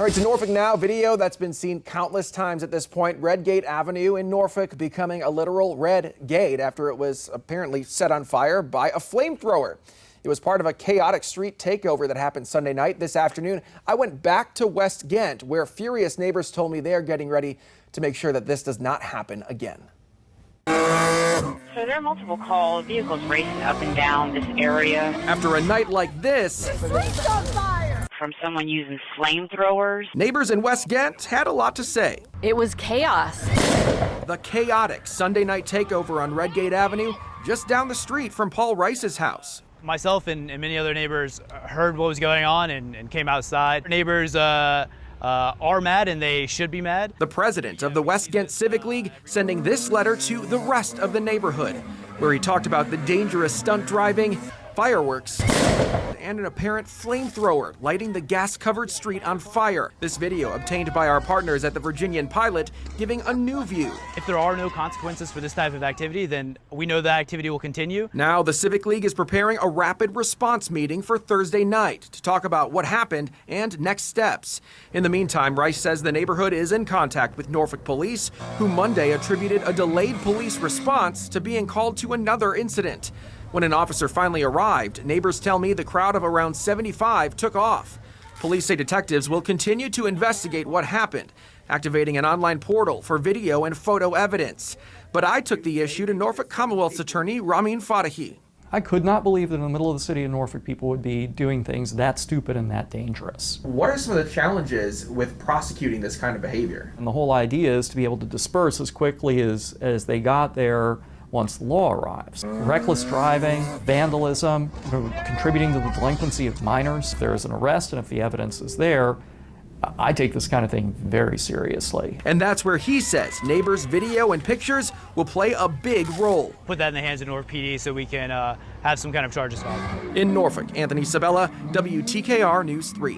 All right, to Norfolk now. Video that's been seen countless times at this point. Redgate Avenue in Norfolk becoming a literal red gate after it was apparently set on fire by a flamethrower. It was part of a chaotic street takeover that happened Sunday night. This afternoon, I went back to West Ghent, where furious neighbors told me they're getting ready to make sure that this does not happen again. So there are multiple calls, vehicles racing up and down this area. After a night like this, From someone using flamethrowers. neighbors in West Ghent had a lot to say. It was chaos. The chaotic Sunday night takeover on Redgate Avenue, just down the street from Paul Rice's house. Myself and many other neighbors heard what was going on and came outside. Neighbors are mad, and they should be mad. The president of the West Ghent Civic League sending this letter to the rest of the neighborhood, where he talked about the dangerous stunt driving, fireworks, and an apparent flamethrower lighting the gas-covered street on fire. This video obtained by our partners at the Virginian Pilot giving a new view. If there are no consequences for this type of activity, then we know that activity will continue. Now the Civic League is preparing a rapid response meeting for Thursday night to talk about what happened and next steps. In the meantime, Rice says the neighborhood is in contact with Norfolk police, who Monday attributed a delayed police response to being called to another incident. When an officer finally arrived, neighbors tell me the crowd of around 75 took off. Police say detectives will continue to investigate what happened, activating an online portal for video and photo evidence. But I took the issue to Norfolk Commonwealth's attorney, Ramin Fadahi. I could not believe that in the middle of the city of Norfolk, people would be doing things that stupid and that dangerous. What are some of the challenges with prosecuting this kind of behavior? And the whole idea is to be able to disperse as quickly as they got there once the law arrives. Reckless driving, vandalism, contributing to the delinquency of minors. If there is an arrest and if the evidence is there, I take this kind of thing very seriously. And that's where he says neighbors' video and pictures will play a big role. Put that in the hands of Norfolk PD so we can have some kind of charges filed. In Norfolk, Anthony Sabella, WTKR News 3.